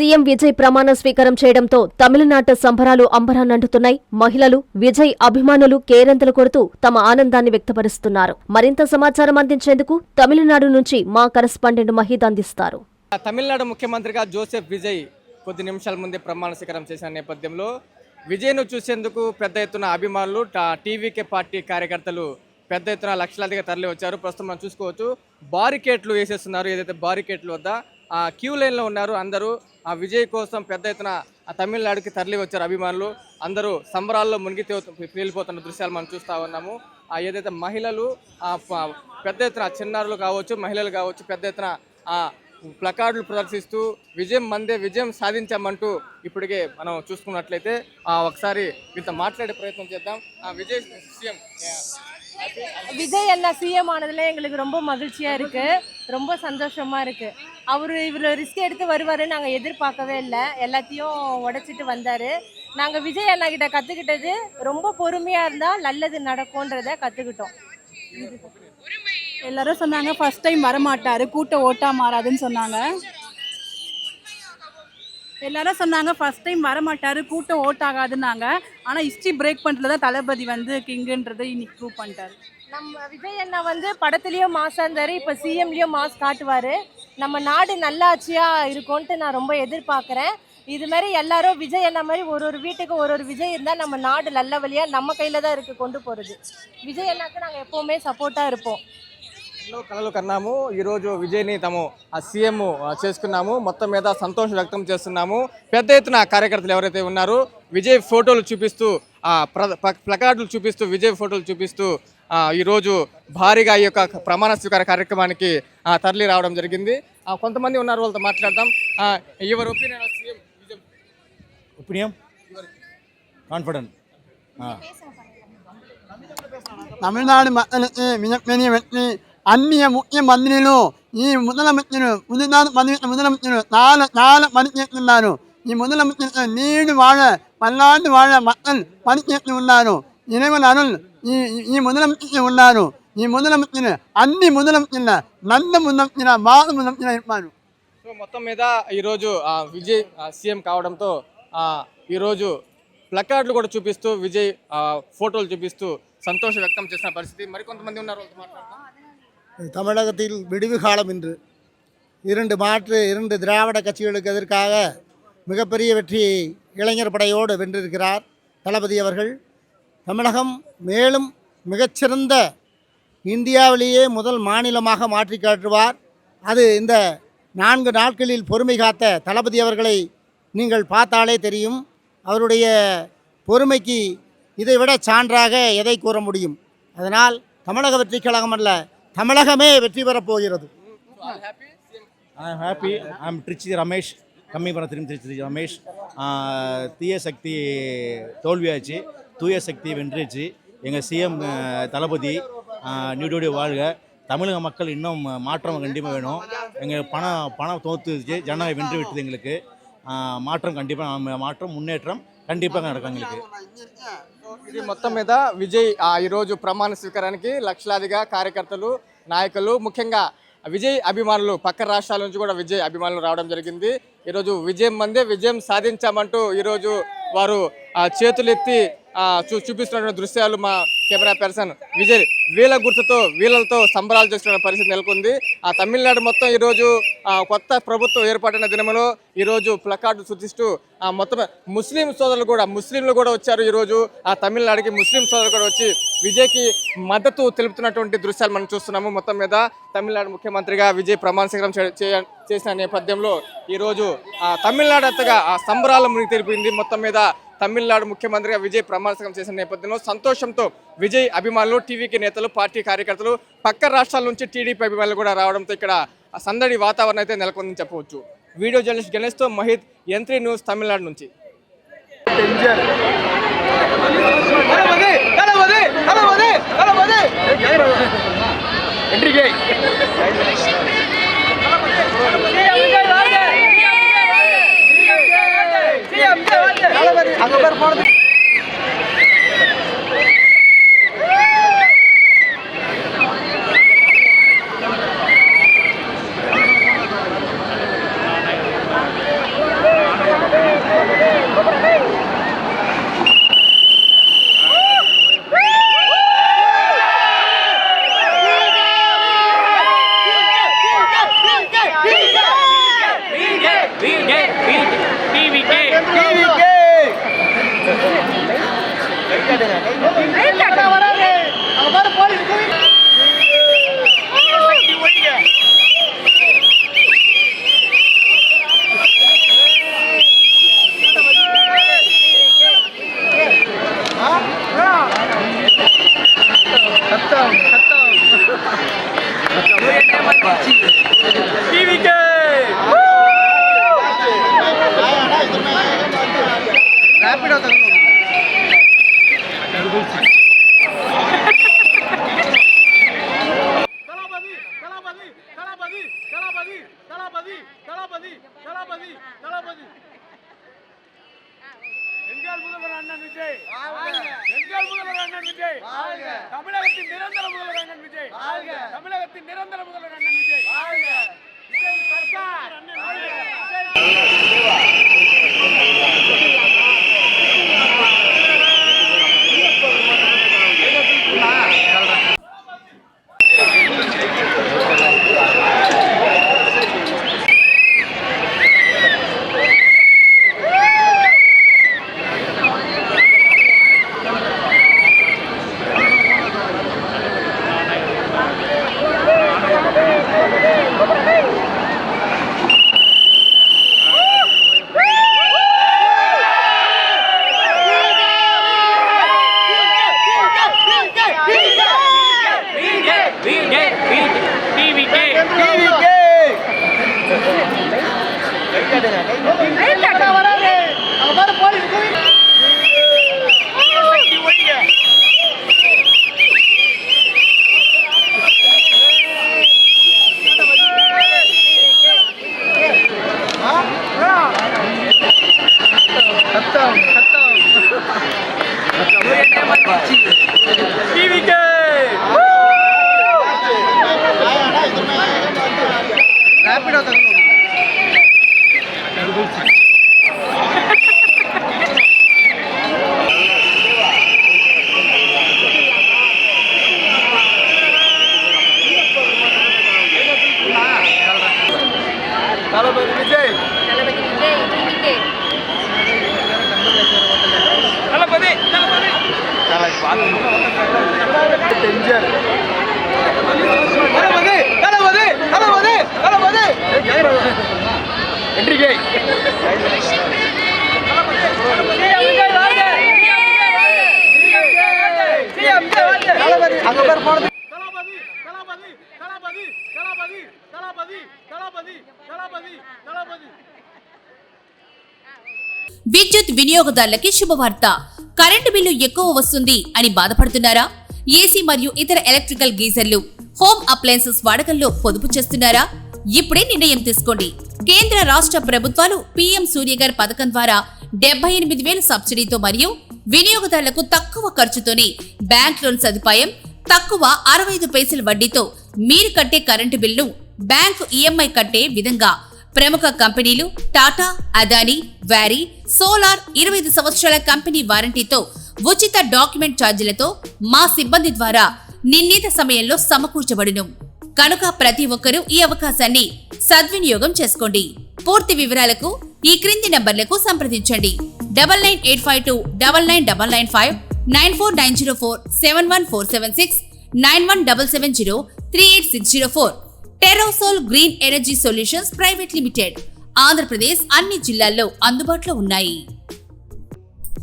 CM Vijay ప్రమాణ స్వీకారం చేయడంతో తమిళనాట సంబరాలు అంబరాన్నంటుతున్నాయి. మహిళలు, విజయ్ అభిమానులు కేరింతలు కొడుతూ తమ ఆనందాన్ని వ్యక్తపరుస్తున్నారు. మరింత సమాచారం అందించేందుకు తమిళనాడు నుంచి మా కరెస్పాండెంట్ మహీద్ అందిస్తారు. తమిళనాడు ముఖ్యమంత్రిగా జోసెఫ్ విజయ్ కొద్ది నిమిషాల ముందే ప్రమాణ స్వీకారం చేసిన నేపథ్యంలో విజయ్ను చూసేందుకు పెద్ద ఎత్తున అభిమానులు, టీవీకే పార్టీ కార్యకర్తలు పెద్ద ఎత్తున లక్షలాదిగా తరలి వచ్చారు. ప్రస్తుతం మనం చూసుకోవచ్చు, బారికేట్లు వేసేస్తున్నారు. ఏదైతే బారికేట్ల వద్ద క్యూ లైన్లో ఉన్నారు. అందరూ ఆ విజయ్ కోసం పెద్ద ఎత్తున తమిళనాడుకి తరలి వచ్చారు. అభిమానులు అందరూ సంబరాల్లో మునిగి తేలిపోతున్న దృశ్యాలు మనం చూస్తూ ఉన్నాము. ఏదైతే మహిళలు పెద్ద ఎత్తున, చిన్నారులు కావచ్చు, మహిళలు కావచ్చు, పెద్ద ఎత్తున ప్లకార్డులు ప్రదర్శిస్తూ విజయం మందే, విజయం సాధించామంటూ ఇప్పటికే మనం చూసుకున్నట్లయితే ఒకసారి వీళ్ళతో మాట్లాడే ప్రయత్నం చేద్దాం. விஜய் அண்ணா சிஎம் ஆனதுல எங்களுக்கு ரொம்ப மகிழ்ச்சியா இருக்கு, ரொம்ப சந்தோஷமா இருக்கு. இவ்வளோ ரிஸ்க் எடுத்து வருவாருன்னு நாங்கள் எதிர்பார்க்கவே இல்லை. எல்லாத்தையும் உடைச்சிட்டு வந்தாரு. நாங்கள் விஜய் அண்ணா கிட்ட கற்றுக்கிட்டது ரொம்ப பொறுமையாக இருந்தால் நல்லது நடக்கும்ன்றத கற்றுக்கிட்டோம். எல்லாரும் சொன்னாங்க ஃபர்ஸ்ட் டைம் வரமாட்டாரு, கூட்டம் ஓட்டா மாறாதுன்னு சொன்னாங்க. எல்லாரும் சொன்னாங்க ஃபர்ஸ்ட் டைம் வரமாட்டாரு, கூட்டம் ஓட்டாகாதுன்னாங்க. ஆனால் ஹிஸ்ட்ரி பிரேக் பண்ணுறதுல தான் தளபதி வந்து கிங்குன்றதை இன்னைக்கு ப்ரூவ் பண்ணிட்டாரு. நம்ம விஜய் அண்ணா வந்து படத்துலேயும் மாசா இருந்தார், இப்போ சிஎம்லேயும் மாஸ் காட்டுவார். நம்ம நாடு நல்லாட்சியாக இருக்கும்ன்ட்டு நான் ரொம்ப எதிர்பார்க்குறேன். இது மாதிரி எல்லாரும் விஜய் அண்ணா மாதிரி ஒரு வீட்டுக்கு ஒரு விஜய் இருந்தால் நம்ம நாடு நல்ல வழியாக நம்ம கையில் தான் இருக்குது கொண்டு போகிறது. விஜய் அண்ணாக்கு நாங்கள் எப்போவுமே சப்போர்ட்டாக இருப்போம். ఎన్నో కలలు కన్నాము. ఈరోజు విజయ్ని తాము సీఎం చేసుకున్నాము. మొత్తం మీద సంతోషం వ్యక్తం చేస్తున్నాము. పెద్ద ఎత్తున కార్యకర్తలు ఎవరైతే ఉన్నారో విజయ్ ఫోటోలు చూపిస్తూ, ప్లకార్డులు చూపిస్తూ, విజయ్ ఫోటోలు చూపిస్తూ ఈరోజు భారీగా ఈ యొక్క ప్రమాణ స్వీకార కార్యక్రమానికి తరలి రావడం జరిగింది. కొంతమంది ఉన్నారు, వాళ్ళతో మాట్లాడదాం. Your opinion CM Vijay? Opinion confident. Tamil Nadu மக்களுக்கு அந்நிய ముఖ్యమంత్రులు ఈ முதலமைச்சர் முதலமைச்சர் நாலு పనిచేస్తున్నారు. ఈ முதலமைச்சர் నీడు వాழ పల్నాడు వాழ மக்கள் పనిచేస్తూ ఉన్నారు. ఇరవై అరుள் ఈ முதலமைச்சர் ఉన్నారు. ఈ முதலமைச்சர் అన్ని முதலமைச்சర్ల నంద முதலமைச்சர் బాధ முதலமைச்சர் இருப்பாరు. సో మొత్తం మీద ఈరోజు విజయ్ సీఎం కావడంతో ఈరోజు ప్లకార్డులు కూడా చూపిస్తూ, విజయ్ ఫోటోలు చూపిస్తూ సంతోషం వ్యక్తం చేసిన పరిస్థితి. మరికొంతమంది ఉన్నారు, వాళ్ళతో మాట్లాడతాం. தமிழகத்தில் விடிவு காலம் இன்று. இரண்டு திராவிட கட்சிகளுக்கு எதிர்க்காக மிகப்பெரிய வெற்றியை இளைஞர் படையோடு வென்றிருக்கிறார் தளபதி அவர்கள். தமிழகம் மேலும் மிகச்சிறந்த இந்தியாவிலேயே முதல் மாநிலமாக மாற்றி காட்டுவார். அது இந்த 4 நாட்களில் பொறுமை காத்த தளபதி அவர்களை நீங்கள் பார்த்தாலே தெரியும். அவருடைய பொறுமைக்கு இதைவிட சான்றாக எதை கூற முடியும்? அதனால் தமிழக வெற்றி கழகம் அல்ல, தமிழகமே வெற்றி பெறப் போகிறது. I am happy. I am Trichy Ramesh, Kammipuram Tiruchi Ramesh. தீய சக்தி தோல்வியாச்சு, தூய சக்தி வென்றுச்சு. எங்கள் சிஎம் தளபதி நீடோடி வாழ்க. தமிழக மக்கள் இன்னும் மாற்றம் கண்டிப்பாக வேணும். எங்கள் பணம் தோத்துச்சு, ஜனநாயகம் வென்று விட்டது. எங்களுக்கு மாற்றம் கண்டிப்பாக, மாற்றம் முன்னேற்றம் கண்டிப்பாக நடக்கும் எங்களுக்கு. ఇది మొత్తం మీద విజయ్ ఈరోజు ప్రమాణ స్వీకారానికి లక్షలాదిగా కార్యకర్తలు, నాయకులు, ముఖ్యంగా విజయ్ అభిమానులు పక్క రాష్ట్రాల నుంచి కూడా విజయ్ అభిమానులు రావడం జరిగింది. ఈరోజు విజయం మందే, విజయం సాధించామంటూ ఈరోజు వారు చేతులెత్తి చూపిస్తున్న దృశ్యాలు మా కెమెరా పర్సన్ విజయ్ వీళ్ళతో సంబరాలు చేస్తున్న పరిస్థితి నెలకొంది. తమిళనాడు మొత్తం ఈరోజు కొత్త ప్రభుత్వం ఏర్పాటైన దినములో ఈరోజు ప్లకార్డు సూచిస్తూ మొత్తం ముస్లింలు కూడా వచ్చారు. ఈరోజు తమిళనాడుకి ముస్లిం సోదరులు కూడా వచ్చి విజయ్కి మద్దతు తెలుపుతున్నటువంటి దృశ్యాలు మనం చూస్తున్నాము. మొత్తం మీద తమిళనాడు ముఖ్యమంత్రిగా విజయ్ ప్రమాణ స్వీకారం చేసిన నేపథ్యంలో ఈరోజు తమిళనాడు అంతగా సంబరాల మునిగి తెలిపింది. మొత్తం మీద తమిళనాడు ముఖ్యమంత్రిగా విజయ్ ప్రమాణ స్వీకారం చేసిన నేపథ్యంలో సంతోషంతో విజయ్ అభిమానులు, టీవీకి నేతలు, పార్టీ కార్యకర్తలు, పక్క రాష్ట్రాల నుంచి టీడీపీ అభిమానులు కూడా రావడంతో ఇక్కడ సందడి వాతావరణం అయితే నెలకొందని చెప్పవచ్చు. వీడియో జర్నలిస్ట్ గణేష్తో మహిద్, N3 న్యూస్, తమిళనాడు నుంచి. எங்கள் முதல்வர் அண்ணன் விஜய், எங்கள் முதல்வர் அண்ணன் விஜய், தமிழகத்தின் நிரந்தர முதல்வர் அண்ணன் விஜய், தமிழகத்தின் நிரந்தர முதல்வர் அண்ணன் விஜய், விஜய் சர்க்கார். தளபதி விஜய், தளபதி என்ட்ரிகே அங்க பேர் போனது విద్యుత్ వినియోగదారులకి శుభవార్త. కరెంటు బిల్లు ఎక్కువ వస్తుంది అని బాధపడుతున్నారా? ఏసీ మరియు ఇతర ఎలక్ట్రికల్ గీజర్లు, హోమ్ అప్లయన్సెస్ వాడకంలో పొదుపు చేస్తున్నారా? ఇప్పుడే నిర్ణయం తీసుకోండి. కేంద్ర రాష్ట్ర ప్రభుత్వాలు పీఎం సూర్యగర్ పథకం ద్వారా 78,000 సబ్సిడీతో మరియు వినియోగదారులకు తక్కువ ఖర్చుతోనే బ్యాంక్ లోన్ సదుపాయం, తక్కువ 65 పైసల వడ్డీతో మీరు కట్టే కరెంటు బిల్లును బ్యాంకు ఈఎంఐ కట్టే విధంగా ప్రముఖ కంపెనీలు టాటా, అదానీ, వారీ, సోలార్ 25 సంవత్సరాల కంపెనీ వారంటీతో ఉచిత డాక్యుమెంట్ ఛార్జీలతో మా సిబ్బంది ద్వారా నిర్ణీత సమయంలో సమకూర్చబడును. కనుక ప్రతి ఒక్కరూ ఈ అవకాశాన్ని సద్వినియోగం చేసుకోండి. పూర్తి వివరాలకు ఈ క్రింది నంబర్లకు సంప్రదించండి. 9985299995, 9490471476, 9177038604. Terosol green energy solutions private limited. Andhra Pradesh అన్ని జిల్లాల్లో అందుబాటులో ఉన్నాయి.